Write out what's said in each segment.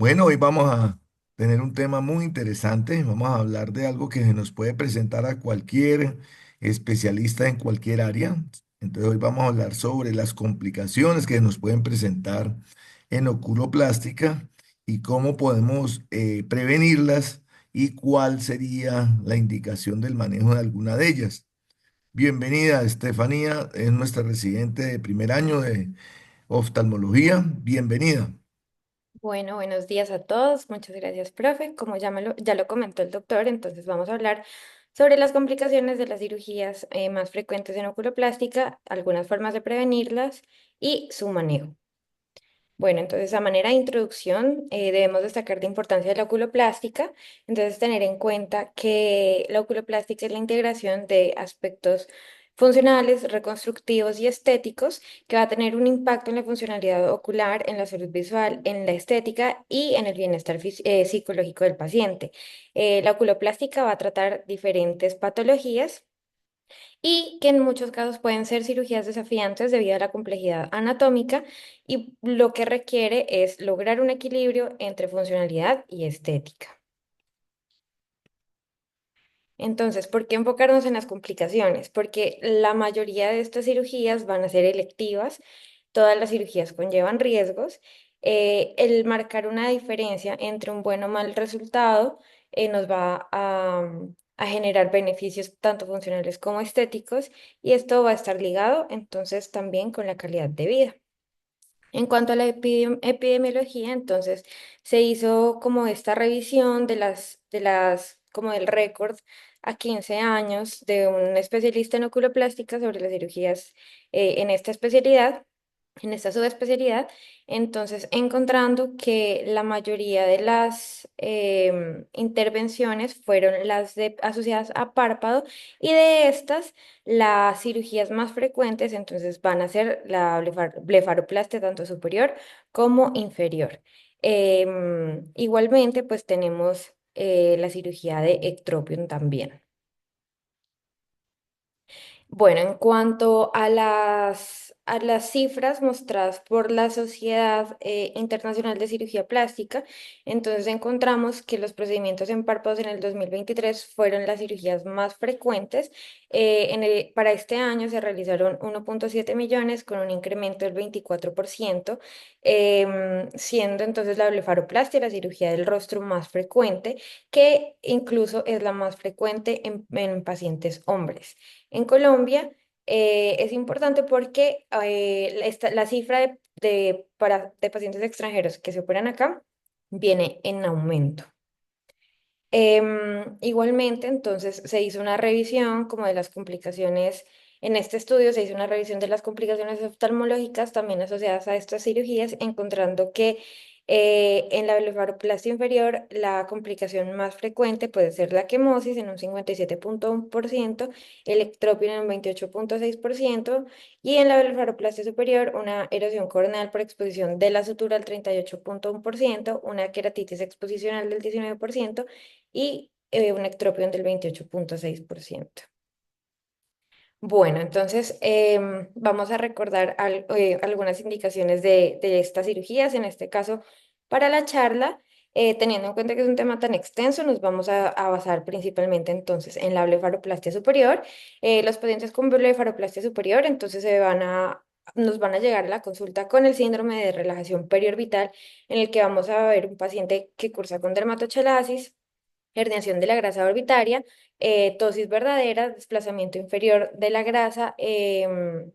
Bueno, hoy vamos a tener un tema muy interesante. Vamos a hablar de algo que se nos puede presentar a cualquier especialista en cualquier área. Entonces, hoy vamos a hablar sobre las complicaciones que nos pueden presentar en oculoplástica y cómo podemos prevenirlas y cuál sería la indicación del manejo de alguna de ellas. Bienvenida, Estefanía, es nuestra residente de primer año de oftalmología. Bienvenida. Bueno, buenos días a todos. Muchas gracias, profe. Como ya lo comentó el doctor, entonces vamos a hablar sobre las complicaciones de las cirugías más frecuentes en oculoplástica, algunas formas de prevenirlas y su manejo. Bueno, entonces a manera de introducción debemos destacar la importancia de la oculoplástica, entonces tener en cuenta que la oculoplástica es la integración de aspectos funcionales, reconstructivos y estéticos que va a tener un impacto en la funcionalidad ocular, en la salud visual, en la estética y en el bienestar psicológico del paciente. La oculoplástica va a tratar diferentes patologías y que en muchos casos pueden ser cirugías desafiantes debido a la complejidad anatómica y lo que requiere es lograr un equilibrio entre funcionalidad y estética. Entonces, ¿por qué enfocarnos en las complicaciones? Porque la mayoría de estas cirugías van a ser electivas, todas las cirugías conllevan riesgos. El marcar una diferencia entre un buen o mal resultado nos va a generar beneficios tanto funcionales como estéticos y esto va a estar ligado entonces también con la calidad de vida. En cuanto a la epidemiología, entonces se hizo como esta revisión como del récord a 15 años de un especialista en oculoplástica sobre las cirugías en esta especialidad, en esta subespecialidad, entonces encontrando que la mayoría de las intervenciones fueron asociadas a párpado y de estas las cirugías más frecuentes entonces van a ser la blefaroplastia tanto superior como inferior. Igualmente pues tenemos la cirugía de ectropion también. Bueno, en cuanto a las cifras mostradas por la Sociedad Internacional de Cirugía Plástica, entonces encontramos que los procedimientos en párpados en el 2023 fueron las cirugías más frecuentes. Para este año se realizaron 1,7 millones con un incremento del 24%, siendo entonces la blefaroplastia la cirugía del rostro más frecuente, que incluso es la más frecuente en pacientes hombres. En Colombia es importante porque la cifra de pacientes extranjeros que se operan acá viene en aumento. Igualmente, entonces se hizo una revisión como de las complicaciones, en este estudio se hizo una revisión de las complicaciones oftalmológicas también asociadas a estas cirugías, encontrando que en la blefaroplastia inferior la complicación más frecuente puede ser la quemosis en un 57,1%, el ectropio en un 28,6% y en la blefaroplastia superior una erosión corneal por exposición de la sutura al 38,1%, una queratitis exposicional del 19% y un ectropión del 28,6%. Bueno, entonces vamos a recordar algunas indicaciones de estas cirugías. En este caso, para la charla, teniendo en cuenta que es un tema tan extenso, nos vamos a basar principalmente entonces en la blefaroplastia superior. Los pacientes con blefaroplastia superior entonces nos van a llegar a la consulta con el síndrome de relajación periorbital, en el que vamos a ver un paciente que cursa con dermatochalasis, herniación de la grasa orbitaria, tosis verdadera, desplazamiento inferior de la grasa de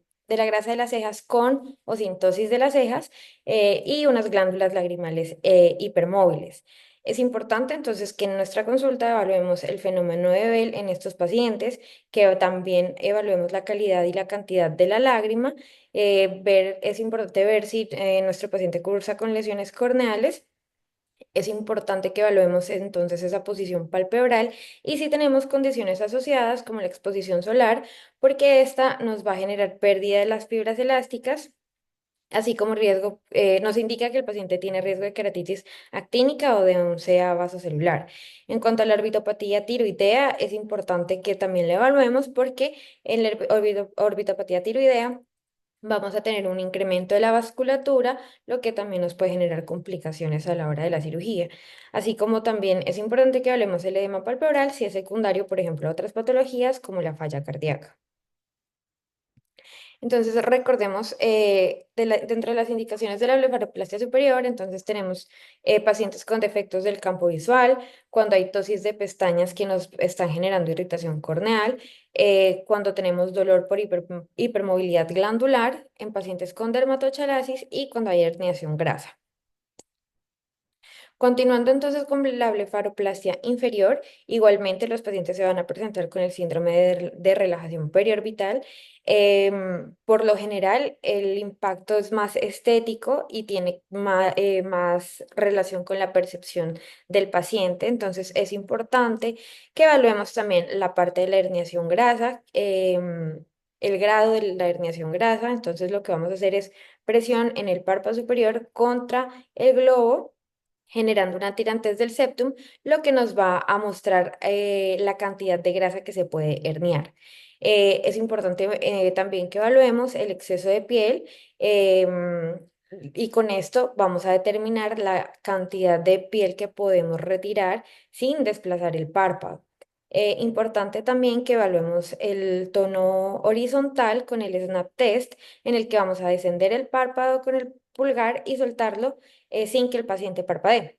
las cejas con o sin tosis de las cejas y unas glándulas lagrimales hipermóviles. Es importante entonces que en nuestra consulta evaluemos el fenómeno de Bell en estos pacientes, que también evaluemos la calidad y la cantidad de la lágrima. Es importante ver si nuestro paciente cursa con lesiones corneales. Es importante que evaluemos entonces esa posición palpebral y si tenemos condiciones asociadas como la exposición solar, porque esta nos va a generar pérdida de las fibras elásticas, así como nos indica que el paciente tiene riesgo de queratitis actínica o de oncea vasocelular. En cuanto a la orbitopatía tiroidea, es importante que también la evaluemos porque en la orbitopatía tiroidea vamos a tener un incremento de la vasculatura, lo que también nos puede generar complicaciones a la hora de la cirugía. Así como también es importante que hablemos del edema palpebral si es secundario, por ejemplo, a otras patologías como la falla cardíaca. Entonces, recordemos, dentro de las indicaciones de la blefaroplastia superior, entonces tenemos pacientes con defectos del campo visual, cuando hay tosis de pestañas que nos están generando irritación corneal, cuando tenemos dolor por hipermovilidad glandular en pacientes con dermatochalasis y cuando hay herniación grasa. Continuando entonces con la blefaroplastia inferior, igualmente los pacientes se van a presentar con el síndrome de relajación periorbital. Por lo general, el impacto es más estético y tiene más relación con la percepción del paciente. Entonces, es importante que evaluemos también la parte de la herniación grasa, el grado de la herniación grasa. Entonces, lo que vamos a hacer es presión en el párpado superior contra el globo generando una tirantez del septum, lo que nos va a mostrar la cantidad de grasa que se puede herniar. Es importante también que evaluemos el exceso de piel y con esto vamos a determinar la cantidad de piel que podemos retirar sin desplazar el párpado. Importante también que evaluemos el tono horizontal con el snap test, en el que vamos a descender el párpado con el pulgar y soltarlo sin que el paciente parpadee.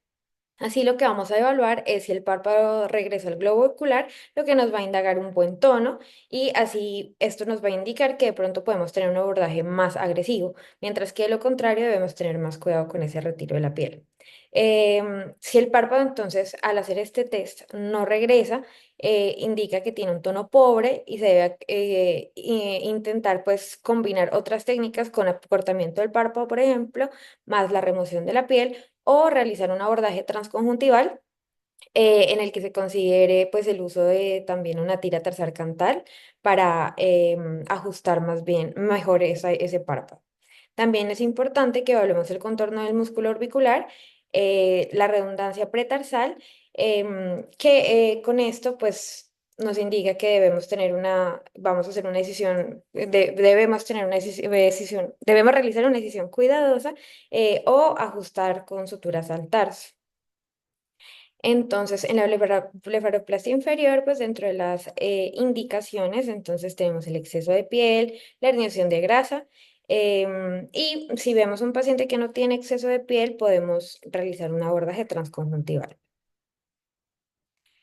Así lo que vamos a evaluar es si el párpado regresa al globo ocular, lo que nos va a indagar un buen tono y así esto nos va a indicar que de pronto podemos tener un abordaje más agresivo, mientras que de lo contrario debemos tener más cuidado con ese retiro de la piel. Si el párpado entonces al hacer este test no regresa, indica que tiene un tono pobre y se debe intentar pues combinar otras técnicas con acortamiento del párpado, por ejemplo, más la remoción de la piel o realizar un abordaje transconjuntival en el que se considere pues el uso de también una tira tarsal para ajustar más bien mejor ese párpado. También es importante que evaluemos el contorno del músculo orbicular, la redundancia pretarsal, que con esto pues nos indica que debemos tener vamos a hacer una decisión, debemos tener una decisión, debemos realizar una decisión cuidadosa o ajustar con suturas al tarso. Entonces, en la blefaroplastia inferior, pues dentro de las indicaciones, entonces tenemos el exceso de piel, la herniación de grasa, y si vemos un paciente que no tiene exceso de piel, podemos realizar un abordaje transconjuntival.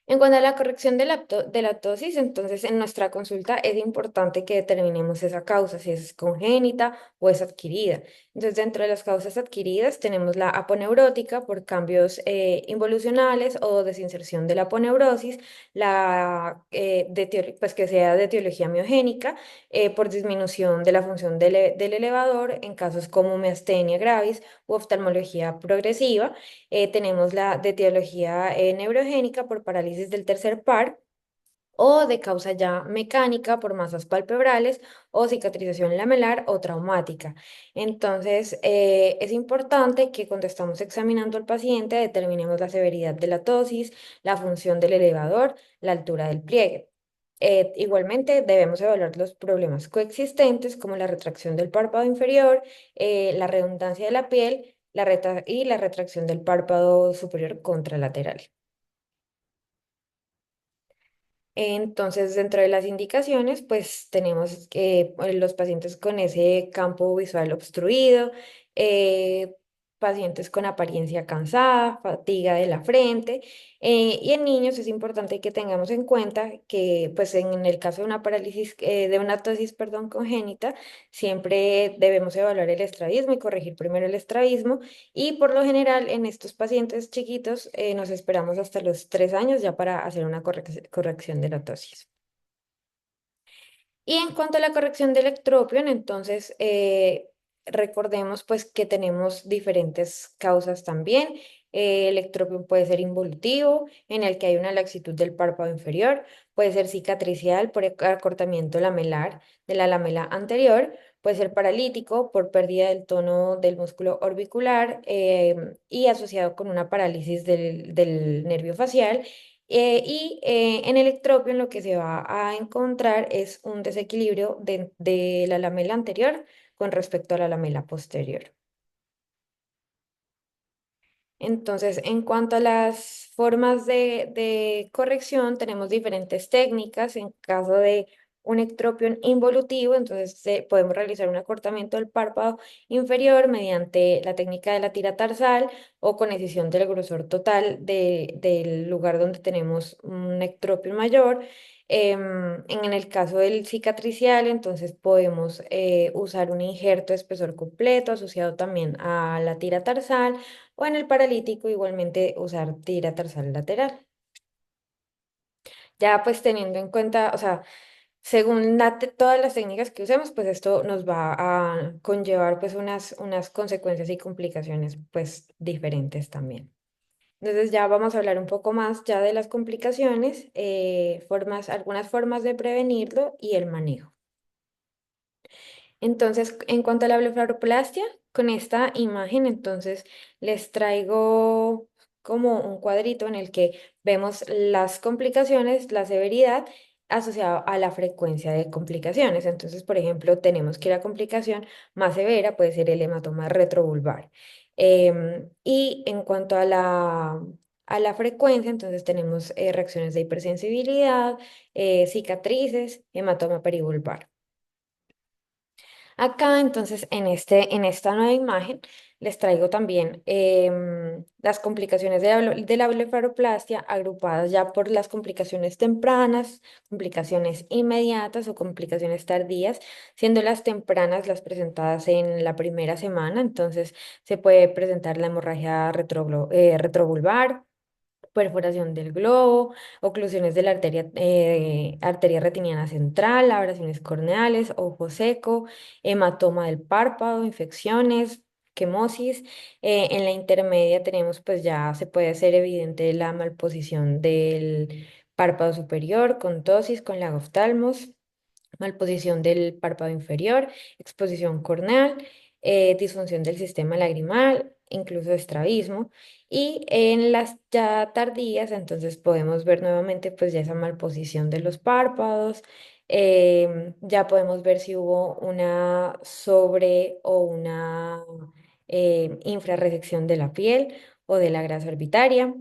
En cuanto a la corrección de la tosis, entonces en nuestra consulta es importante que determinemos esa causa, si es congénita o es adquirida. Entonces, dentro de las causas adquiridas tenemos la aponeurótica por cambios involucionales o desinserción de la aponeurosis, pues que sea de etiología miogénica, por disminución de la función del elevador en casos como miastenia gravis u oftalmología progresiva. Tenemos la de etiología neurogénica por parálisis del tercer par o de causa ya mecánica por masas palpebrales o cicatrización lamelar o traumática. Entonces, es importante que cuando estamos examinando al paciente determinemos la severidad de la tosis, la función del elevador, la altura del pliegue. Igualmente, debemos evaluar los problemas coexistentes como la retracción del párpado inferior, la redundancia de la piel y la retracción del párpado superior contralateral. Entonces, dentro de las indicaciones, pues tenemos los pacientes con ese campo visual obstruido, eh, pacientes con apariencia cansada, fatiga de la frente, y en niños es importante que tengamos en cuenta que, pues en el caso de una parálisis, de una tosis, perdón, congénita, siempre debemos evaluar el estrabismo y corregir primero el estrabismo y por lo general en estos pacientes chiquitos nos esperamos hasta los 3 años ya para hacer una corrección de la tosis. Y en cuanto a la corrección del ectropion, entonces recordemos pues que tenemos diferentes causas también. El ectropion puede ser involutivo, en el que hay una laxitud del párpado inferior, puede ser cicatricial por acortamiento lamelar de la lamela anterior, puede ser paralítico por pérdida del tono del músculo orbicular y asociado con una parálisis del nervio facial en el ectropio lo que se va a encontrar es un desequilibrio de la lamela anterior con respecto a la lamela posterior. Entonces, en cuanto a las formas de corrección, tenemos diferentes técnicas. En caso de un ectropión involutivo, entonces podemos realizar un acortamiento del párpado inferior mediante la técnica de la tira tarsal o con escisión del grosor total del lugar donde tenemos un ectropión mayor. En el caso del cicatricial, entonces podemos usar un injerto de espesor completo asociado también a la tira tarsal o en el paralítico igualmente usar tira tarsal lateral. Ya pues teniendo en cuenta, o sea, según todas las técnicas que usemos, pues esto nos va a conllevar pues unas consecuencias y complicaciones pues diferentes también. Entonces ya vamos a hablar un poco más ya de las complicaciones, algunas formas de prevenirlo y el manejo. Entonces, en cuanto a la blefaroplastia, con esta imagen, entonces les traigo como un cuadrito en el que vemos las complicaciones, la severidad asociada a la frecuencia de complicaciones. Entonces, por ejemplo, tenemos que la complicación más severa puede ser el hematoma retrovulvar. Y en cuanto a la frecuencia, entonces tenemos reacciones de hipersensibilidad, cicatrices, hematoma perivulvar. Acá, entonces, en esta nueva imagen, les traigo también las complicaciones de la blefaroplastia agrupadas ya por las complicaciones tempranas, complicaciones inmediatas o complicaciones tardías, siendo las tempranas las presentadas en la primera semana. Entonces, se puede presentar la hemorragia retrovulvar, perforación del globo, oclusiones de la arteria retiniana central, abrasiones corneales, ojo seco, hematoma del párpado, infecciones, quemosis. En la intermedia tenemos, pues ya se puede hacer evidente la malposición del párpado superior con tosis, con lagoftalmos, malposición del párpado inferior, exposición corneal, disfunción del sistema lagrimal, incluso estrabismo. Y en las ya tardías, entonces podemos ver nuevamente pues ya esa malposición de los párpados, ya podemos ver si hubo una sobre o una infrarresección de la piel o de la grasa orbitaria,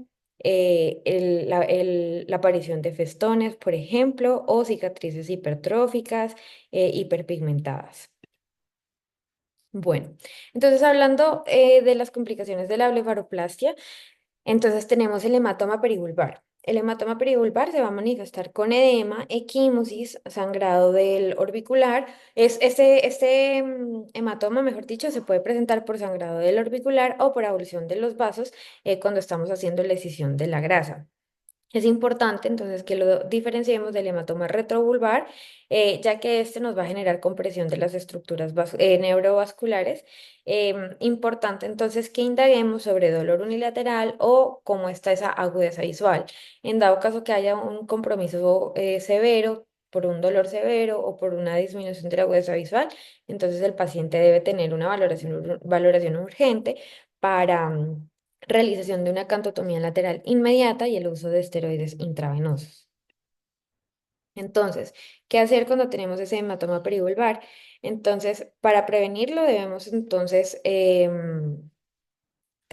la aparición de festones, por ejemplo, o cicatrices hipertróficas, hiperpigmentadas. Bueno, entonces hablando de las complicaciones de la blefaroplastia, entonces tenemos el hematoma perivulvar. El hematoma perivulvar se va a manifestar con edema, equimosis, sangrado del orbicular. Este hematoma, mejor dicho, se puede presentar por sangrado del orbicular o por abulsión de los vasos cuando estamos haciendo la escisión de la grasa. Es importante entonces que lo diferenciemos del hematoma retrovulvar, ya que este nos va a generar compresión de las estructuras neurovasculares. Importante entonces que indaguemos sobre dolor unilateral o cómo está esa agudeza visual. En dado caso que haya un compromiso severo, por un dolor severo o por una disminución de la agudeza visual, entonces el paciente debe tener una valoración urgente para realización de una cantotomía lateral inmediata y el uso de esteroides intravenosos. Entonces, ¿qué hacer cuando tenemos ese hematoma perivulvar? Entonces, para prevenirlo debemos entonces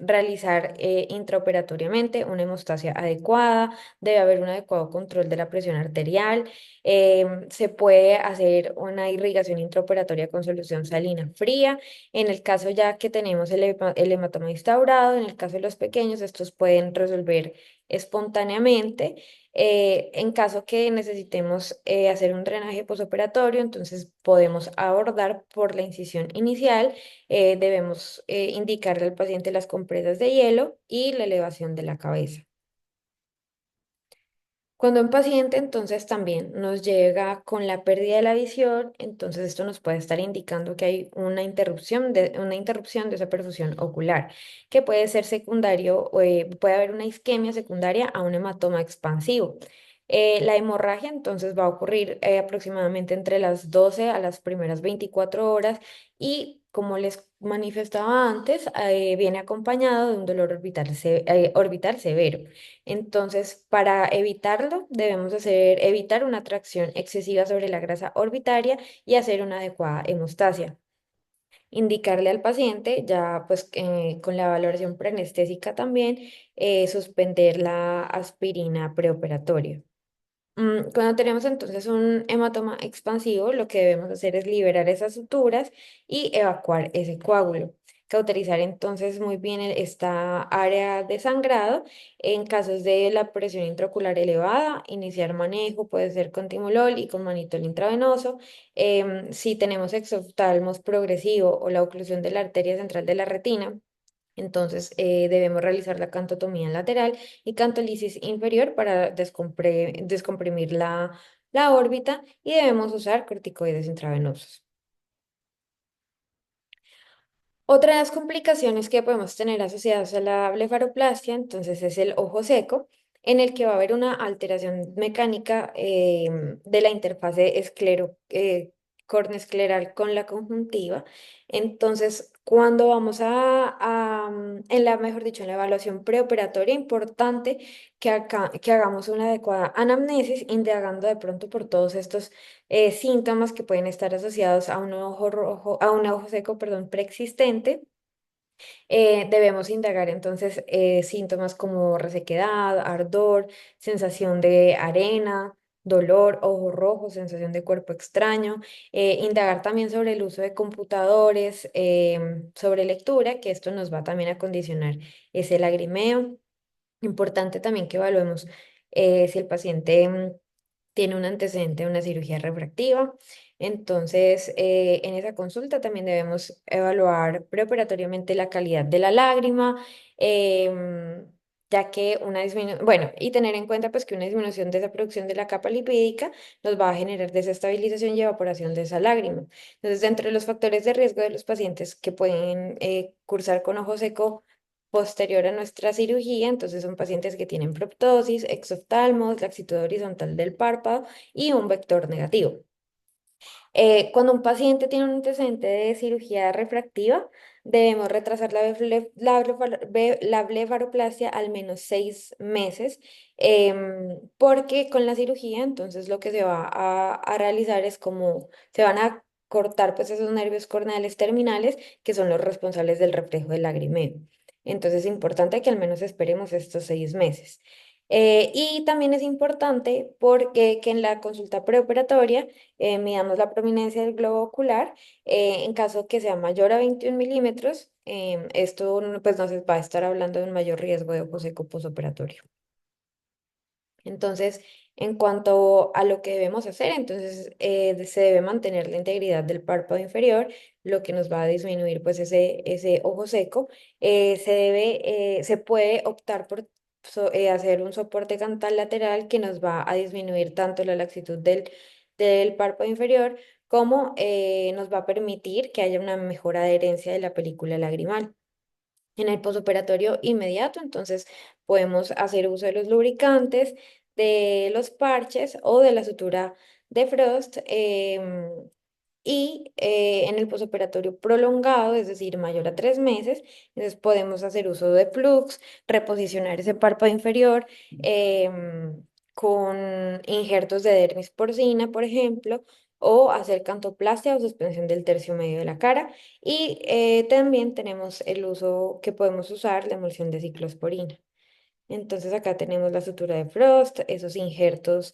realizar intraoperatoriamente una hemostasia adecuada, debe haber un adecuado control de la presión arterial, se puede hacer una irrigación intraoperatoria con solución salina fría. En el caso ya que tenemos el hematoma instaurado, en el caso de los pequeños, estos pueden resolver espontáneamente. En caso que necesitemos hacer un drenaje posoperatorio, entonces podemos abordar por la incisión inicial. Debemos indicarle al paciente las compresas de hielo y la elevación de la cabeza. Cuando un paciente entonces también nos llega con la pérdida de la visión, entonces esto nos puede estar indicando que hay una interrupción de esa perfusión ocular, que puede ser secundario, o puede haber una isquemia secundaria a un hematoma expansivo. La hemorragia entonces va a ocurrir aproximadamente entre las 12 a las primeras 24 horas y como les manifestaba antes, viene acompañado de un dolor orbital severo. Entonces, para evitarlo, debemos evitar una tracción excesiva sobre la grasa orbitaria y hacer una adecuada hemostasia. indicarle al paciente, ya pues con la valoración preanestésica también, suspender la aspirina preoperatoria. Cuando tenemos entonces un hematoma expansivo, lo que debemos hacer es liberar esas suturas y evacuar ese coágulo. Cauterizar entonces muy bien esta área de sangrado. En casos de la presión intraocular elevada, iniciar manejo puede ser con timolol y con manitol intravenoso. Si tenemos exoftalmos progresivo o la oclusión de la arteria central de la retina, entonces, debemos realizar la cantotomía lateral y cantolisis inferior para descomprimir la órbita y debemos usar corticoides intravenosos. Otra de las complicaciones que podemos tener asociadas a la blefaroplastia, entonces, es el ojo seco, en el que va a haber una alteración mecánica de la interfase corneoescleral con la conjuntiva. Entonces, cuando vamos mejor dicho, en la evaluación preoperatoria, importante que hagamos una adecuada anamnesis, indagando de pronto por todos estos síntomas que pueden estar asociados a un ojo rojo, a un ojo seco, perdón, preexistente. Debemos indagar entonces síntomas como resequedad, ardor, sensación de arena, dolor, ojo rojo, sensación de cuerpo extraño. Indagar también sobre el uso de computadores, sobre lectura, que esto nos va también a condicionar ese lagrimeo. Importante también que evaluemos si el paciente tiene un antecedente de una cirugía refractiva. Entonces, en esa consulta también debemos evaluar preoperatoriamente la calidad de la lágrima, em, ya que una disminución, bueno, y tener en cuenta pues que una disminución de esa producción de la capa lipídica nos va a generar desestabilización y evaporación de esa lágrima. Entonces, dentro de los factores de riesgo de los pacientes que pueden cursar con ojo seco posterior a nuestra cirugía, entonces son pacientes que tienen proptosis, exoftalmos, laxitud horizontal del párpado y un vector negativo. Cuando un paciente tiene un antecedente de cirugía refractiva, debemos retrasar la blefaroplastia al menos 6 meses, porque con la cirugía, entonces lo que se va a realizar es como se van a cortar pues esos nervios corneales terminales que son los responsables del reflejo del lagrimeo. Entonces es importante que al menos esperemos estos 6 meses. Y también es importante porque que en la consulta preoperatoria midamos la prominencia del globo ocular. En caso que sea mayor a 21 milímetros, esto pues nos va a estar hablando de un mayor riesgo de ojo seco posoperatorio. Entonces, en cuanto a lo que debemos hacer, entonces se debe mantener la integridad del párpado inferior, lo que nos va a disminuir pues ese ojo seco. Se puede optar por hacer un soporte cantal lateral que nos va a disminuir tanto la laxitud del párpado inferior como nos va a permitir que haya una mejor adherencia de la película lagrimal. En el posoperatorio inmediato, entonces podemos hacer uso de los lubricantes, de los parches o de la sutura de Frost. En el posoperatorio prolongado, es decir, mayor a 3 meses, entonces podemos hacer uso de flux, reposicionar ese párpado inferior con injertos de dermis porcina, por ejemplo, o hacer cantoplastia o suspensión del tercio medio de la cara. Y también tenemos el uso que podemos usar, la emulsión de ciclosporina. Entonces acá tenemos la sutura de Frost, esos injertos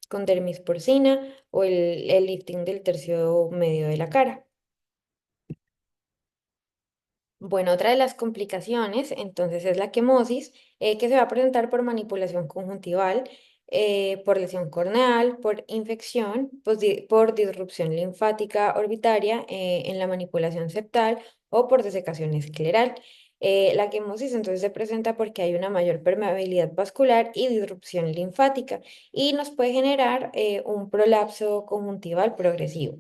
con dermis porcina o el lifting del tercio medio de la cara. Bueno, otra de las complicaciones, entonces, es la quemosis, que se va a presentar por manipulación conjuntival, por lesión corneal, por infección, pues, por disrupción linfática orbitaria en la manipulación septal o por desecación escleral. La quemosis entonces se presenta porque hay una mayor permeabilidad vascular y disrupción linfática y nos puede generar un prolapso conjuntival progresivo.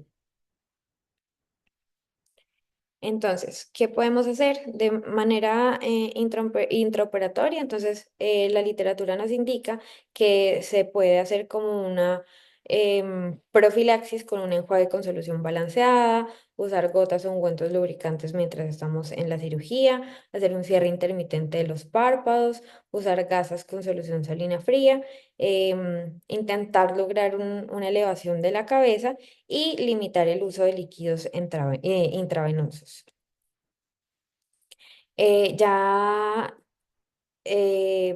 Entonces, ¿qué podemos hacer de manera intraoperatoria? Entonces, la literatura nos indica que se puede hacer como una profilaxis con un enjuague con solución balanceada, usar gotas o ungüentos lubricantes mientras estamos en la cirugía, hacer un cierre intermitente de los párpados, usar gasas con solución salina fría, intentar lograr una elevación de la cabeza y limitar el uso de líquidos intravenosos. Ya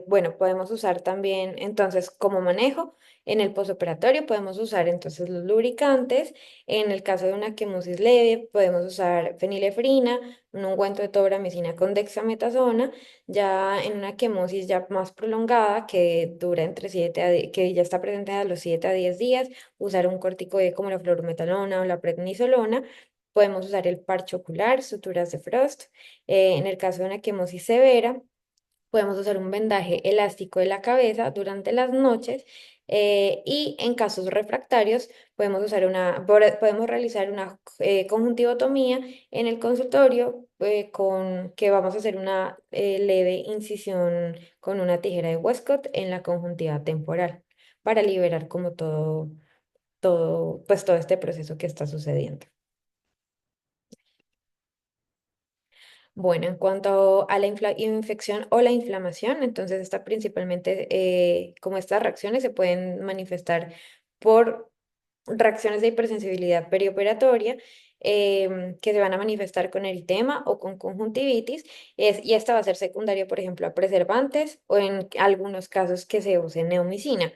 bueno, podemos usar también, entonces, como manejo, en el posoperatorio podemos usar entonces los lubricantes. En el caso de una quimosis leve, podemos usar fenilefrina, un ungüento de tobramicina con dexametasona. Ya en una quimosis ya más prolongada, que dura entre 7 que ya está presente a los 7 a 10 días, usar un corticoide como la fluorometalona o la prednisolona. Podemos usar el parche ocular, suturas de Frost. En el caso de una quimosis severa, podemos usar un vendaje elástico de la cabeza durante las noches, y en casos refractarios podemos realizar una conjuntivotomía en el consultorio, con que vamos a hacer una leve incisión con una tijera de Westcott en la conjuntiva temporal para liberar como pues todo este proceso que está sucediendo. Bueno, en cuanto a la infección o la inflamación, entonces está principalmente, como estas reacciones se pueden manifestar por reacciones de hipersensibilidad perioperatoria, que se van a manifestar con eritema o con conjuntivitis, y esta va a ser secundaria, por ejemplo, a preservantes o en algunos casos que se use neomicina.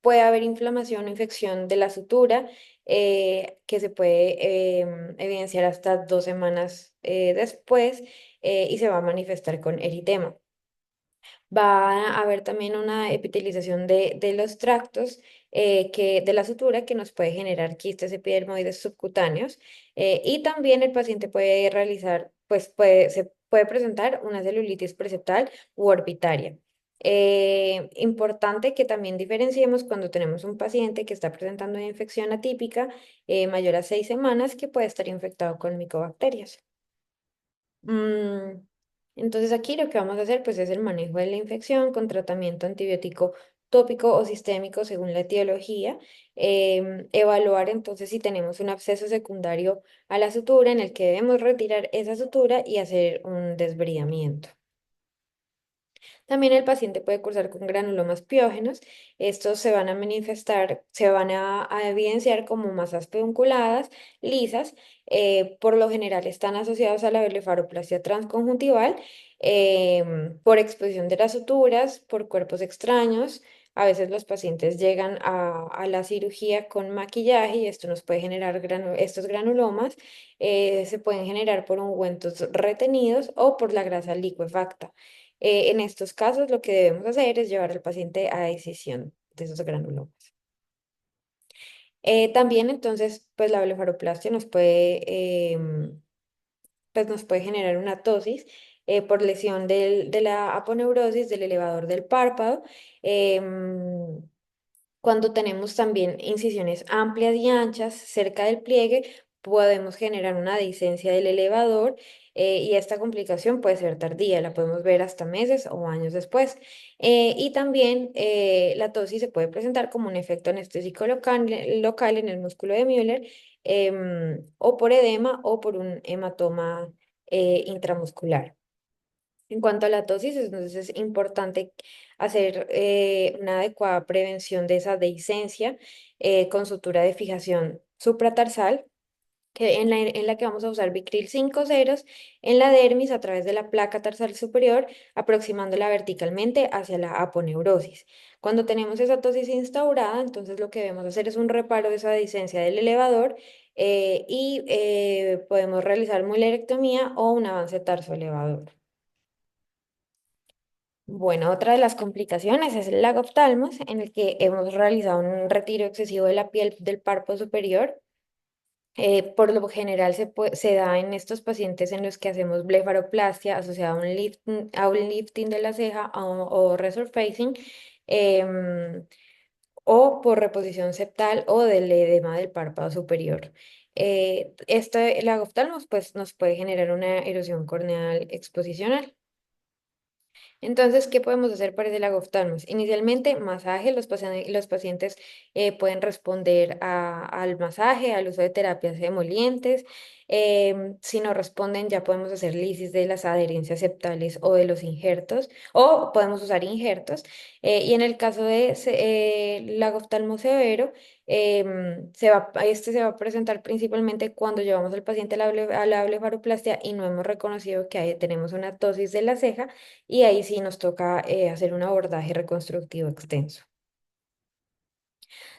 Puede haber inflamación o infección de la sutura, que se puede evidenciar hasta 2 semanas después, y se va a manifestar con eritema. Va a haber también una epitelización de los tractos, de la sutura, que nos puede generar quistes epidermoides subcutáneos, y también el paciente puede realizar, pues se puede presentar una celulitis preseptal u orbitaria. Importante que también diferenciemos cuando tenemos un paciente que está presentando una infección atípica mayor a 6 semanas, que puede estar infectado con micobacterias. Mm, entonces aquí lo que vamos a hacer pues es el manejo de la infección con tratamiento antibiótico tópico o sistémico según la etiología. Evaluar entonces si tenemos un absceso secundario a la sutura, en el que debemos retirar esa sutura y hacer un desbridamiento. También el paciente puede cursar con granulomas piógenos. Estos se van a manifestar, se van a evidenciar como masas pedunculadas, lisas. Por lo general están asociados a la blefaroplastia transconjuntival, por exposición de las suturas, por cuerpos extraños. A veces los pacientes llegan a la cirugía con maquillaje y esto nos puede generar estos granulomas. Se pueden generar por ungüentos retenidos o por la grasa licuefacta. En estos casos, lo que debemos hacer es llevar al paciente a decisión de esos granulomas. También, entonces, pues la blefaroplastia pues nos puede generar una tosis, por lesión de la aponeurosis del elevador del párpado. em, Cuando tenemos también incisiones amplias y anchas cerca del pliegue, podemos generar una dehiscencia del elevador, y esta complicación puede ser tardía, la podemos ver hasta meses o años después. Y también la tosis se puede presentar como un efecto anestésico local en el músculo de Müller, o por edema o por un hematoma intramuscular. En cuanto a la tosis, entonces es importante hacer una adecuada prevención de esa dehiscencia, con sutura de fijación supratarsal, en la que vamos a usar Vicryl 5 ceros en la dermis a través de la placa tarsal superior, aproximándola verticalmente hacia la aponeurosis. Cuando tenemos esa tosis instaurada, entonces lo que debemos hacer es un reparo de esa dehiscencia del elevador, y podemos realizar mulerectomía o un avance tarso elevador. Bueno, otra de las complicaciones es el lagoftalmos, en el que hemos realizado un retiro excesivo de la piel del párpado superior. Por lo general se da en estos pacientes en los que hacemos blefaroplastia asociada a un lifting de la ceja o resurfacing, em, o por reposición septal o del edema del párpado superior. El lagoftalmos pues, nos puede generar una erosión corneal exposicional. Entonces, ¿qué podemos hacer para el agoftalmos? Inicialmente, masaje. Los pacientes pueden responder al masaje, al uso de terapias emolientes. Si no responden, ya podemos hacer lisis de las adherencias septales o de los injertos, o podemos usar injertos. Y en el caso de el agoftalmo severo, este se va a presentar principalmente cuando llevamos al paciente a la blefaroplastia y no hemos reconocido que ahí tenemos una ptosis de la ceja y ahí sí nos toca hacer un abordaje reconstructivo extenso.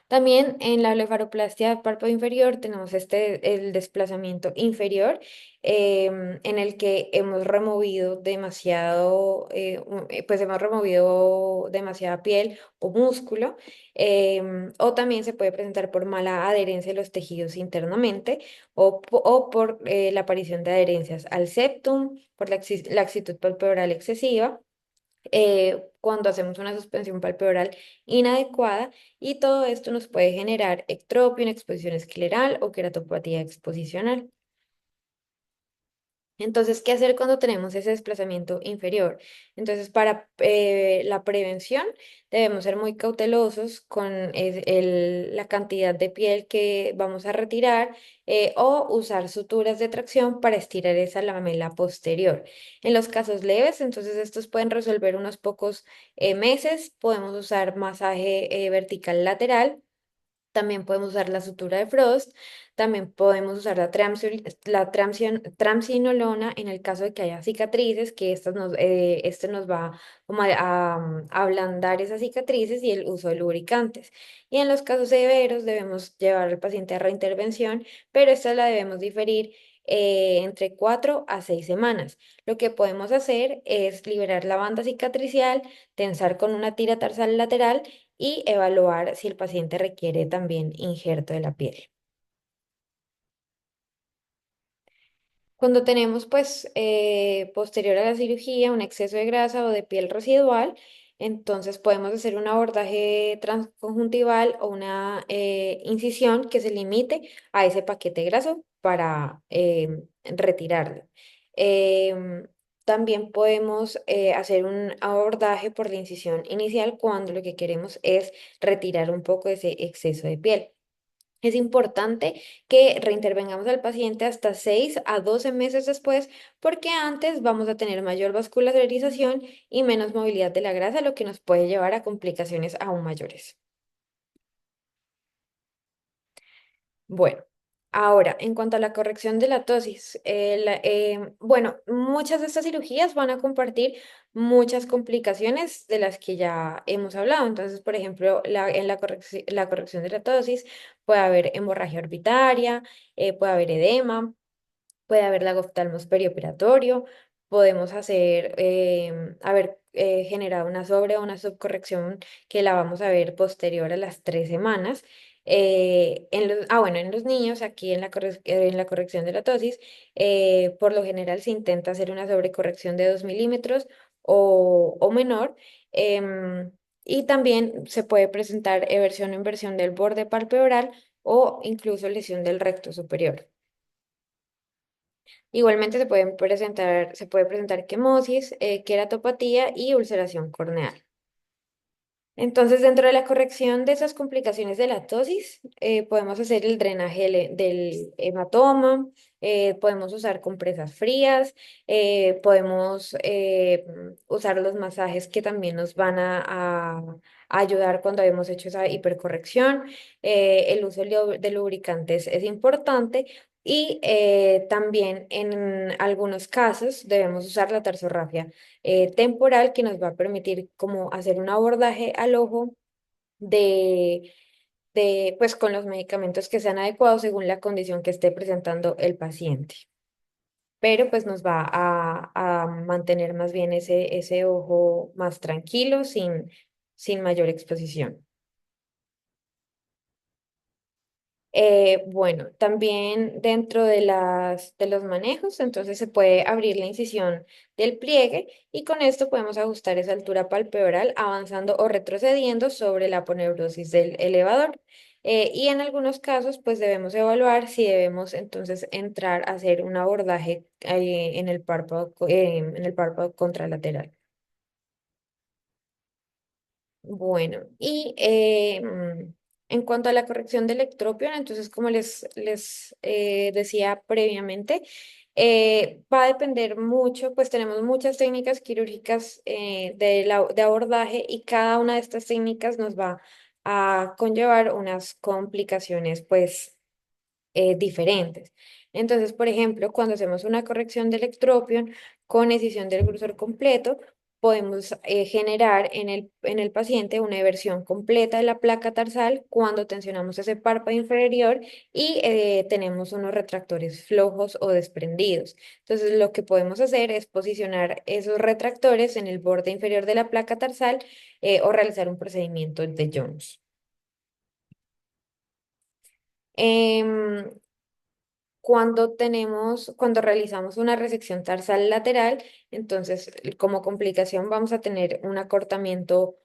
También en la blefaroplastia del párpado inferior tenemos el desplazamiento inferior, en el que hemos removido pues hemos removido demasiada piel o músculo, o también se puede presentar por mala adherencia de los tejidos internamente o por la aparición de adherencias al septum, por laxitud palpebral excesiva, cuando hacemos una suspensión palpebral inadecuada, y todo esto nos puede generar ectropia, una exposición escleral o queratopatía exposicional. Entonces, ¿qué hacer cuando tenemos ese desplazamiento inferior? Entonces, para la prevención debemos ser muy cautelosos con la cantidad de piel que vamos a retirar, o usar suturas de tracción para estirar esa lamela posterior. En los casos leves, entonces estos pueden resolver unos pocos meses. Podemos usar masaje vertical lateral. También podemos usar la sutura de Frost, también podemos usar tramsinolona en el caso de que haya cicatrices, que este nos va como a ablandar esas cicatrices, y el uso de lubricantes. Y en los casos severos debemos llevar al paciente a reintervención, pero esta la debemos diferir entre 4 a 6 semanas. Lo que podemos hacer es liberar la banda cicatricial, tensar con una tira tarsal lateral y evaluar si el paciente requiere también injerto de la piel. Cuando tenemos, pues, posterior a la cirugía, un exceso de grasa o de piel residual, entonces podemos hacer un abordaje transconjuntival o una incisión que se limite a ese paquete graso para retirarlo. Em, También podemos hacer un abordaje por la incisión inicial cuando lo que queremos es retirar un poco de ese exceso de piel. Es importante que reintervengamos al paciente hasta 6 a 12 meses después, porque antes vamos a tener mayor vascularización y menos movilidad de la grasa, lo que nos puede llevar a complicaciones aún mayores. Bueno, ahora, en cuanto a la corrección de la tosis, bueno, muchas de estas cirugías van a compartir muchas complicaciones de las que ya hemos hablado. Entonces, por ejemplo, en la corrección de la tosis puede haber hemorragia orbitaria, puede haber edema, puede haber lagoftalmos perioperatorio. Podemos haber generado una sobre o una subcorrección que la vamos a ver posterior a las 3 semanas. Bueno, en los niños, aquí en la corrección de la tosis, por lo general se intenta hacer una sobrecorrección de 2 milímetros o menor. Y también se puede presentar eversión o inversión del borde palpebral o incluso lesión del recto superior. Igualmente se puede presentar quemosis, queratopatía y ulceración corneal. Entonces, dentro de la corrección de esas complicaciones de la tosis, podemos hacer el drenaje del hematoma, podemos usar compresas frías, podemos usar los masajes que también nos van a ayudar cuando hemos hecho esa hipercorrección. El uso de lubricantes es importante, y también en algunos casos debemos usar la tarsorrafia temporal, que nos va a permitir como hacer un abordaje al ojo de, pues con los medicamentos que sean adecuados según la condición que esté presentando el paciente. Pero pues nos va a mantener más bien ese ojo más tranquilo, sin mayor exposición. Bueno, también dentro de de los manejos, entonces se puede abrir la incisión del pliegue, y con esto podemos ajustar esa altura palpebral avanzando o retrocediendo sobre la aponeurosis del elevador. Y en algunos casos, pues debemos evaluar si debemos entonces entrar a hacer un abordaje en el párpado contralateral. Bueno, y en cuanto a la corrección del ectropio, entonces como les decía previamente, va a depender mucho, pues tenemos muchas técnicas quirúrgicas de abordaje y cada una de estas técnicas nos va a conllevar unas complicaciones pues diferentes. Entonces, por ejemplo, cuando hacemos una corrección del ectropion con escisión del grosor completo, podemos generar en el paciente una eversión completa de la placa tarsal cuando tensionamos ese párpado inferior y tenemos unos retractores flojos o desprendidos. Entonces, lo que podemos hacer es posicionar esos retractores en el borde inferior de la placa tarsal o realizar un procedimiento de Jones. Em, cuando realizamos una resección tarsal lateral, entonces como complicación vamos a tener un acortamiento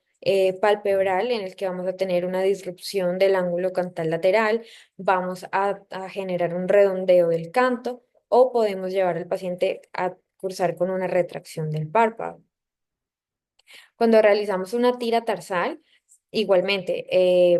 palpebral en el que vamos a tener una disrupción del ángulo cantal lateral, vamos a generar un redondeo del canto o podemos llevar al paciente a cursar con una retracción del párpado. Cuando realizamos una tira tarsal, igualmente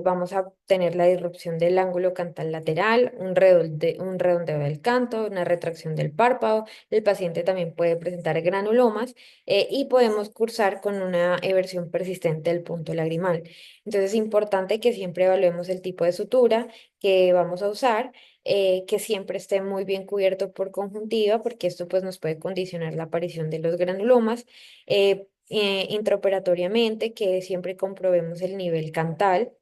vamos a tener la disrupción del ángulo cantal lateral, un redondeo del canto, una retracción del párpado. El paciente también puede presentar granulomas y podemos cursar con una eversión persistente del punto lagrimal. Entonces es importante que siempre evaluemos el tipo de sutura que vamos a usar. Que siempre esté muy bien cubierto por conjuntiva, porque esto pues nos puede condicionar la aparición de los granulomas. Intraoperatoriamente, que siempre comprobemos el nivel cantal,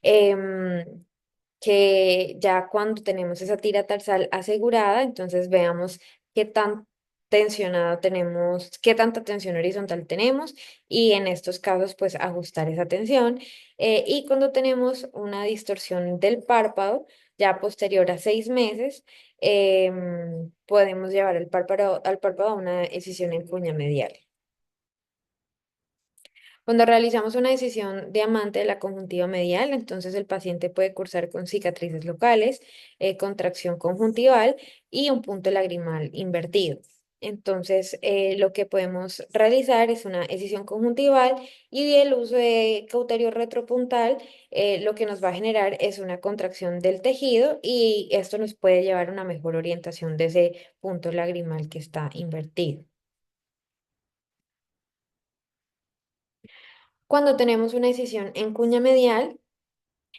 em, que ya cuando tenemos esa tira tarsal asegurada, entonces veamos qué tan tensionado tenemos, qué tanta tensión horizontal tenemos y en estos casos pues ajustar esa tensión. Y cuando tenemos una distorsión del párpado, ya posterior a 6 meses, podemos llevar al párpado a una escisión en cuña medial. Cuando realizamos una decisión diamante de la conjuntiva medial, entonces el paciente puede cursar con cicatrices locales, contracción conjuntival y un punto lagrimal invertido. Entonces, lo que podemos realizar es una escisión conjuntival y el uso de cauterio retropuntal, lo que nos va a generar es una contracción del tejido y esto nos puede llevar a una mejor orientación de ese punto lagrimal que está invertido. Cuando tenemos una decisión en cuña medial,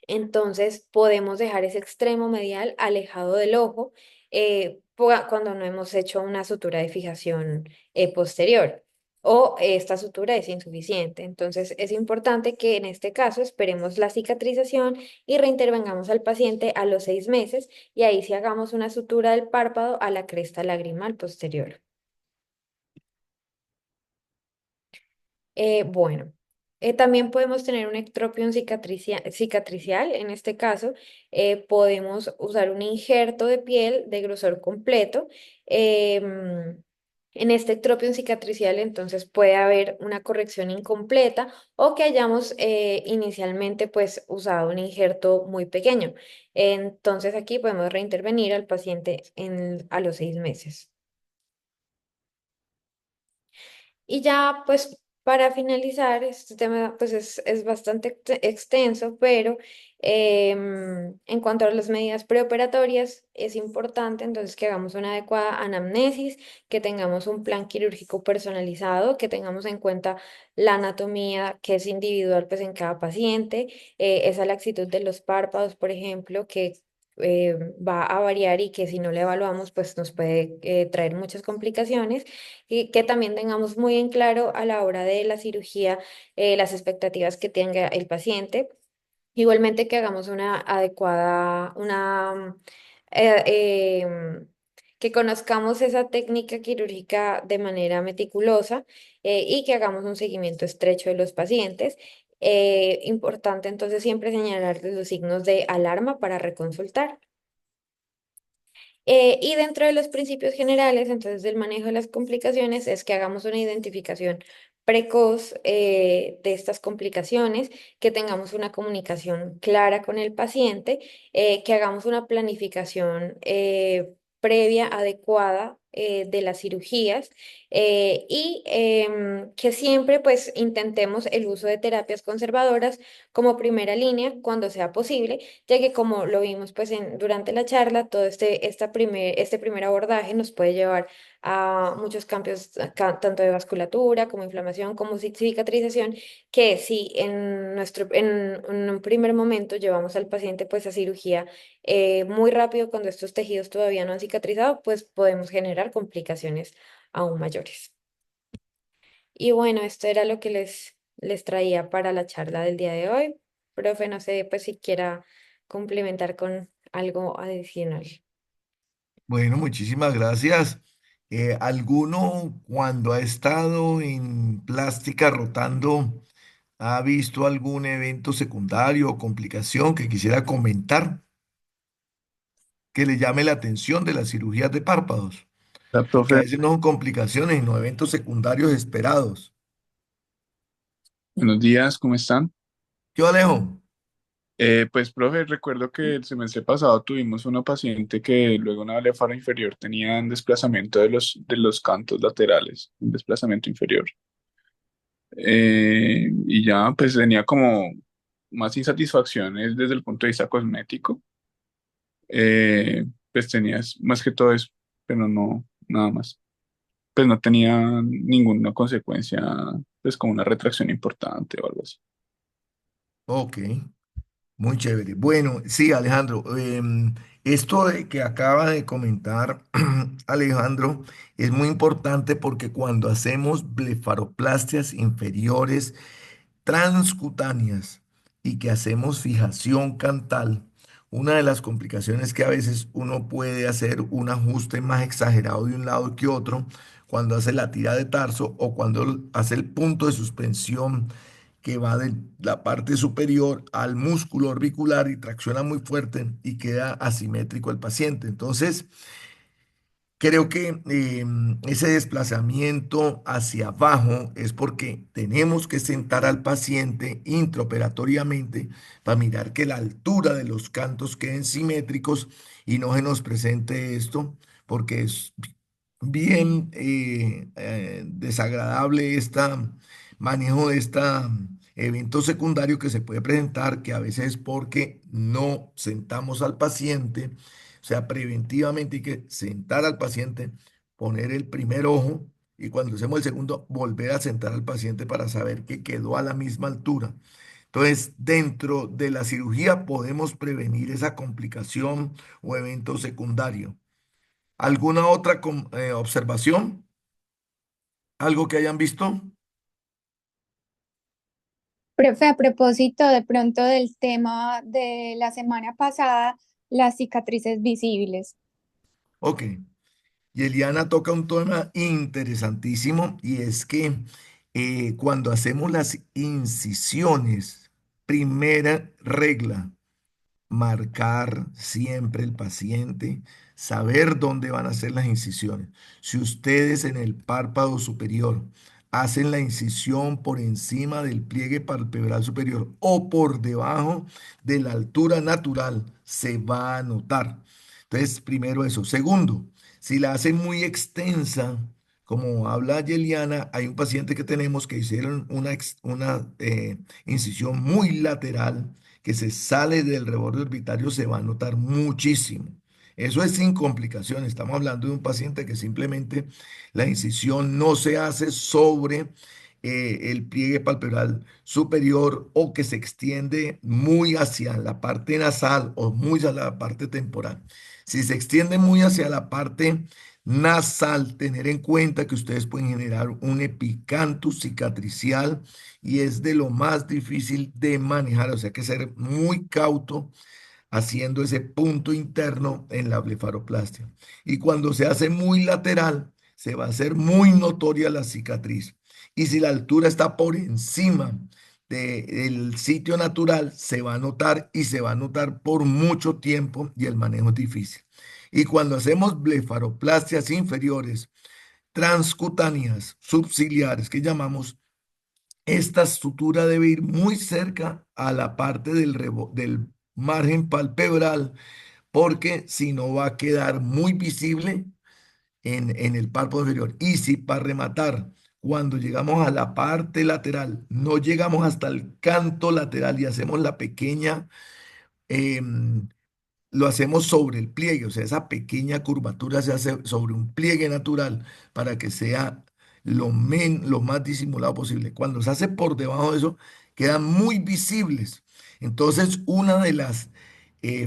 entonces podemos dejar ese extremo medial alejado del ojo cuando no hemos hecho una sutura de fijación posterior o esta sutura es insuficiente. Entonces es importante que en este caso esperemos la cicatrización y reintervengamos al paciente a los 6 meses y ahí sí hagamos una sutura del párpado a la cresta lagrimal posterior. Bueno, también podemos tener un ectropión cicatricial. En este caso, podemos usar un injerto de piel de grosor completo. En este ectropión cicatricial, entonces puede haber una corrección incompleta o que hayamos inicialmente pues usado un injerto muy pequeño. Entonces aquí podemos reintervenir al paciente a los 6 meses. Y ya, pues, para finalizar, este tema, pues, es bastante extenso, pero en cuanto a las medidas preoperatorias, es importante entonces que hagamos una adecuada anamnesis, que tengamos un plan quirúrgico personalizado, que tengamos en cuenta la anatomía que es individual, pues, en cada paciente, esa laxitud de los párpados, por ejemplo, que va a variar y que si no le evaluamos, pues, nos puede traer muchas complicaciones y que también tengamos muy en claro a la hora de la cirugía las expectativas que tenga el paciente. Igualmente que hagamos una adecuada, que conozcamos esa técnica quirúrgica de manera meticulosa y que hagamos un seguimiento estrecho de los pacientes. Importante entonces siempre señalar los signos de alarma para reconsultar. Y dentro de los principios generales, entonces, del manejo de las complicaciones, es que hagamos una identificación precoz de estas complicaciones, que tengamos una comunicación clara con el paciente, que hagamos una planificación previa, adecuada de las cirugías y que siempre pues intentemos el uso de terapias conservadoras como primera línea cuando sea posible, ya que como lo vimos pues durante la charla, todo este primer abordaje nos puede llevar a muchos cambios tanto de vasculatura como inflamación como cicatrización, que si en un primer momento llevamos al paciente pues a cirugía muy rápido cuando estos tejidos todavía no han cicatrizado, pues podemos generar complicaciones aún mayores. Y bueno, esto era lo que les traía para la charla del día de hoy. Profe, no sé pues si quiera complementar con algo adicional. Bueno, muchísimas gracias. ¿Alguno cuando ha estado en plástica rotando ha visto algún evento secundario o complicación que quisiera comentar que le llame la atención de las cirugías de párpados? La Que a profe, veces no son complicaciones, sino eventos secundarios esperados. buenos días, ¿cómo están? Yo, Alejo. Pues, profe, recuerdo que el semestre pasado tuvimos una paciente que luego una blefaro inferior tenía un desplazamiento de los cantos laterales, un desplazamiento inferior. Y ya, pues tenía como más insatisfacciones desde el punto de vista cosmético. Pues tenías más que todo eso, pero no, nada más. Pues no tenía ninguna consecuencia, pues como una retracción importante o algo así. Ok. Muy chévere. Bueno, sí, Alejandro, esto que acaba de comentar Alejandro es muy importante porque cuando hacemos blefaroplastias inferiores transcutáneas y que hacemos fijación cantal, una de las complicaciones que a veces uno puede hacer un ajuste más exagerado de un lado que otro cuando hace la tira de tarso o cuando hace el punto de suspensión que va de la parte superior al músculo orbicular y tracciona muy fuerte y queda asimétrico el paciente. Entonces, creo que ese desplazamiento hacia abajo es porque tenemos que sentar al paciente intraoperatoriamente para mirar que la altura de los cantos queden simétricos y no se nos presente esto, porque es bien desagradable este manejo de este evento secundario que se puede presentar, que a veces es porque no sentamos al paciente. O sea, preventivamente hay que sentar al paciente, poner el primer ojo y cuando hacemos el segundo, volver a sentar al paciente para saber que quedó a la misma altura. Entonces, dentro de la cirugía podemos prevenir esa complicación o evento secundario. ¿Alguna otra observación? ¿Algo que hayan visto? Profe, a propósito de pronto del tema de la semana pasada, las cicatrices visibles. Ok. Y Eliana toca un tema interesantísimo y es que cuando hacemos las incisiones, primera regla, marcar siempre el paciente, saber dónde van a hacer las incisiones. Si ustedes en el párpado superior hacen la incisión por encima del pliegue palpebral superior o por debajo de la altura natural, se va a notar. Entonces, primero eso. Segundo, si la hacen muy extensa, como habla Yeliana, hay un paciente que tenemos que hicieron una incisión muy lateral que se sale del reborde orbitario, se va a notar muchísimo. Eso es sin complicaciones. Estamos hablando de un paciente que simplemente la incisión no se hace sobre el pliegue palpebral superior o que se extiende muy hacia la parte nasal o muy hacia la parte temporal. Si se extiende muy hacia la parte nasal, tener en cuenta que ustedes pueden generar un epicantus cicatricial y es de lo más difícil de manejar, o sea, hay que ser muy cauto haciendo ese punto interno en la blefaroplastia. Y cuando se hace muy lateral, se va a hacer muy notoria la cicatriz. Y si la altura está por encima del sitio natural, se va a notar y se va a notar por mucho tiempo y el manejo es difícil. Y cuando hacemos blefaroplastias inferiores, transcutáneas, subciliares, que llamamos, esta sutura debe ir muy cerca a la parte del margen palpebral, porque si no va a quedar muy visible en el párpado inferior. Y si para rematar, cuando llegamos a la parte lateral, no llegamos hasta el canto lateral y hacemos la pequeña, em, lo hacemos sobre el pliegue, o sea, esa pequeña curvatura se hace sobre un pliegue natural para que sea lo más disimulado posible. Cuando se hace por debajo de eso, quedan muy visibles. Entonces, una de las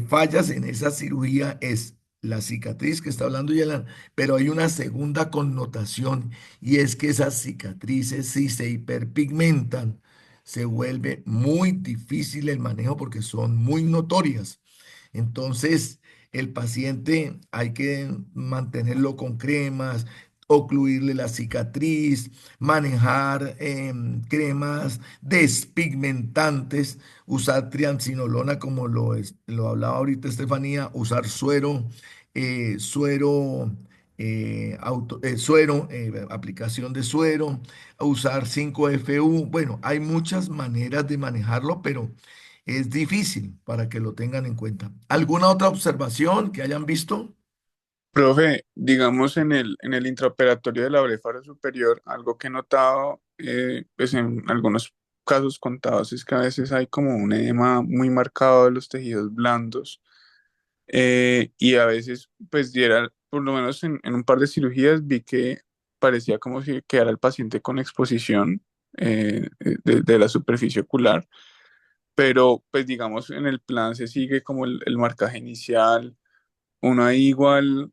fallas en esa cirugía es la cicatriz que está hablando Yelan, pero hay una segunda connotación y es que esas cicatrices, si se hiperpigmentan, se vuelve muy difícil el manejo porque son muy notorias. Entonces, el paciente hay que mantenerlo con cremas, ocluirle la cicatriz, manejar cremas despigmentantes, usar triamcinolona como lo hablaba ahorita Estefanía, usar suero, aplicación de suero, usar 5FU. Bueno, hay muchas maneras de manejarlo, pero es difícil para que lo tengan en cuenta. ¿Alguna otra observación que hayan visto? Profe, digamos en el intraoperatorio de la bléfara superior, algo que he notado, pues en algunos casos contados, es que a veces hay como un edema muy marcado de los tejidos blandos, y a veces, pues diera, por lo menos en un par de cirugías, vi que parecía como si quedara el paciente con exposición de la superficie ocular, pero pues digamos en el plan se sigue como el marcaje inicial. Uno ahí igual,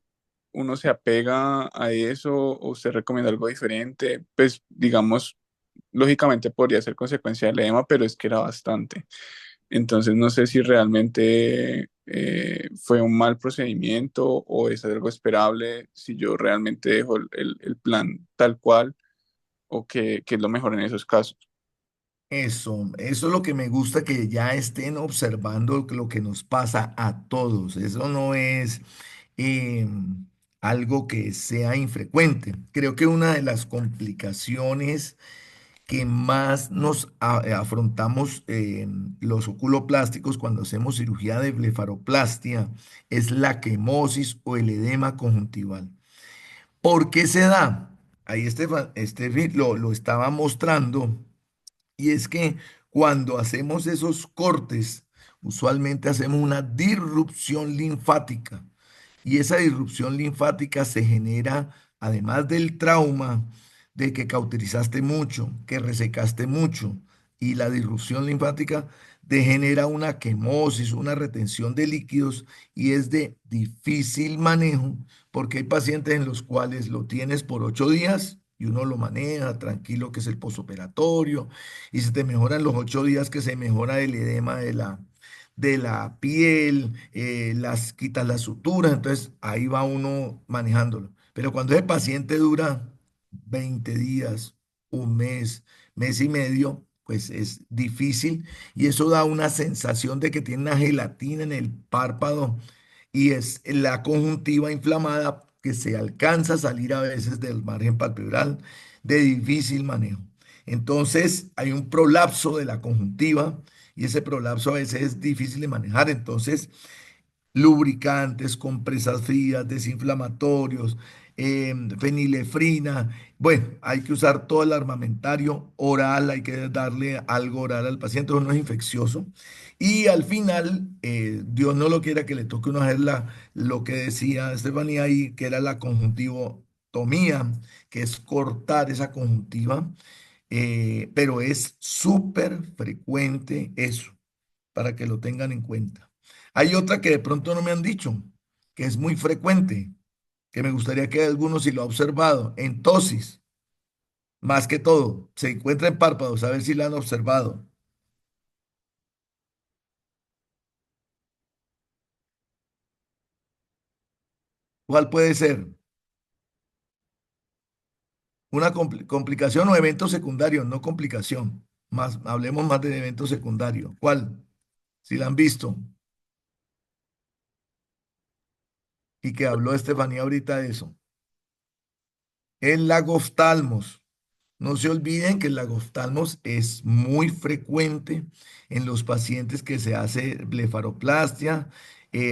uno se apega a eso o usted recomienda algo diferente, pues digamos, lógicamente podría ser consecuencia del edema, pero es que era bastante. Entonces no sé si realmente fue un mal procedimiento o es algo esperable, si yo realmente dejo el plan tal cual o qué es lo mejor en esos casos. Eso es lo que me gusta, que ya estén observando lo que nos pasa a todos. Eso no es eh, algo que sea infrecuente. Creo que una de las complicaciones que más nos afrontamos los oculoplásticos cuando hacemos cirugía de blefaroplastia es la quemosis o el edema conjuntival. ¿Por qué se da? Ahí Estefi lo estaba mostrando, y es que cuando hacemos esos cortes, usualmente hacemos una disrupción linfática. Y esa disrupción linfática se genera, además del trauma de que cauterizaste mucho, que resecaste mucho, y la disrupción linfática genera una quemosis, una retención de líquidos, y es de difícil manejo, porque hay pacientes en los cuales lo tienes por 8 días y uno lo maneja tranquilo, que es el posoperatorio, y se te mejoran los 8 días, que se mejora el edema de la piel, quitas las suturas, entonces ahí va uno manejándolo. Pero cuando ese paciente dura 20 días, un mes, mes y medio, pues es difícil y eso da una sensación de que tiene una gelatina en el párpado y es la conjuntiva inflamada que se alcanza a salir a veces del margen palpebral, de difícil manejo. Entonces hay un prolapso de la conjuntiva y ese prolapso a veces es difícil de manejar. Entonces, lubricantes, compresas frías, desinflamatorios, fenilefrina. Bueno, hay que usar todo el armamentario oral, hay que darle algo oral al paciente, eso no es infeccioso. Y al final, Dios no lo quiera que le toque uno hacer lo que decía Estefanía ahí, que era la conjuntivotomía, que es cortar esa conjuntiva, pero es súper frecuente eso, para que lo tengan en cuenta. Hay otra que de pronto no me han dicho, que es muy frecuente, que me gustaría que algunos si lo ha observado, entosis, más que todo, se encuentra en párpados, a ver si la han observado. ¿Cuál puede ser? Una complicación o evento secundario, no complicación. Más, hablemos más de evento secundario. ¿Cuál? Si la han visto y que habló Estefanía ahorita de eso. El lagoftalmos. No se olviden que el lagoftalmos es muy frecuente en los pacientes que se hace blefaroplastia,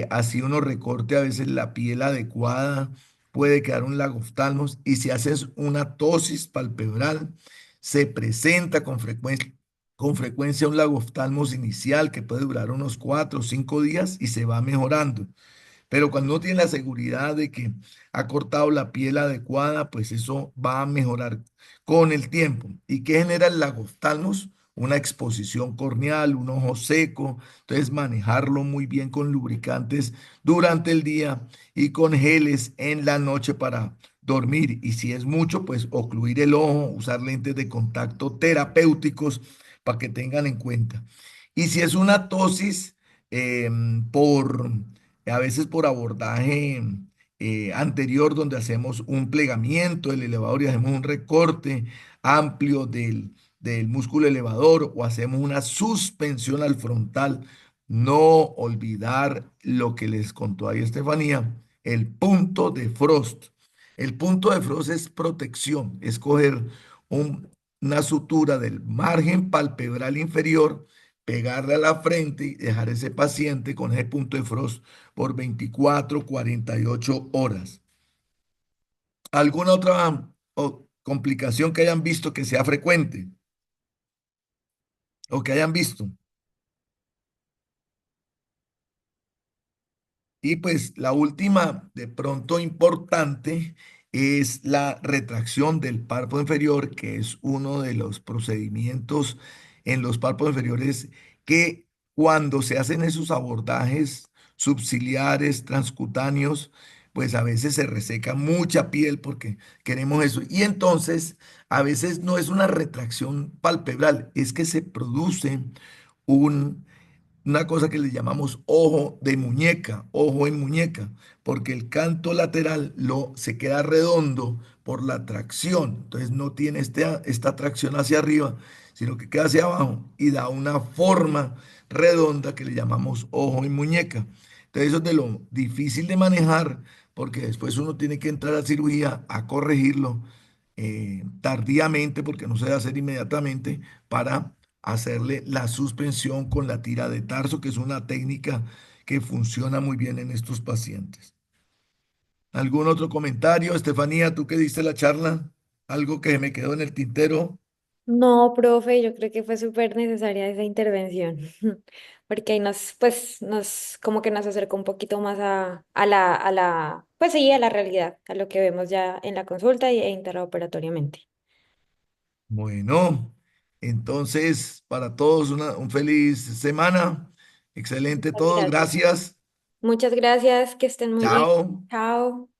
así uno recorte a veces la piel adecuada puede quedar un lagoftalmos y si haces una tosis palpebral, se presenta con frecuencia un lagoftalmos inicial que puede durar unos 4 o 5 días y se va mejorando. Pero cuando uno tiene la seguridad de que ha cortado la piel adecuada, pues eso va a mejorar con el tiempo. ¿Y qué genera el lagoftalmos? Una exposición corneal, un ojo seco. Entonces, manejarlo muy bien con lubricantes durante el día y con geles en la noche para dormir. Y si es mucho, pues ocluir el ojo, usar lentes de contacto terapéuticos para que tengan en cuenta. Y si es una tosis por a veces por abordaje anterior, donde hacemos un plegamiento del elevador y hacemos un recorte amplio del músculo elevador o hacemos una suspensión al frontal. No olvidar lo que les contó ahí Estefanía, el punto de Frost. El punto de Frost es protección, es coger una sutura del margen palpebral inferior, pegarle a la frente y dejar ese paciente con ese punto de Frost por 24, 48 horas. ¿Alguna otra complicación que hayan visto que sea frecuente o que hayan visto? Y pues la última, de pronto importante, es la retracción del párpado inferior, que es uno de los procedimientos en los párpados inferiores que cuando se hacen esos abordajes subciliares, transcutáneos, pues a veces se reseca mucha piel porque queremos eso. Y entonces a veces no es una retracción palpebral, es que se produce un una cosa que le llamamos ojo de muñeca, ojo en muñeca, porque el canto lateral se queda redondo por la tracción, entonces no tiene esta tracción hacia arriba, sino que queda hacia abajo y da una forma redonda que le llamamos ojo en muñeca. Entonces eso es de lo difícil de manejar, porque después uno tiene que entrar a cirugía a corregirlo tardíamente, porque no se debe hacer inmediatamente, para hacerle la suspensión con la tira de tarso, que es una técnica que funciona muy bien en estos pacientes. ¿Algún otro comentario, Estefanía, tú que diste la charla? ¿Algo que me quedó en el tintero? No, profe, yo creo que fue súper necesaria esa intervención, porque ahí como que nos acercó un poquito más pues sí, a la realidad, a lo que vemos ya en la consulta e intraoperatoriamente. Bueno, entonces para todos un feliz semana. Excelente Muchas todo, gracias. gracias. Muchas gracias, que estén muy bien. Chao. Chao.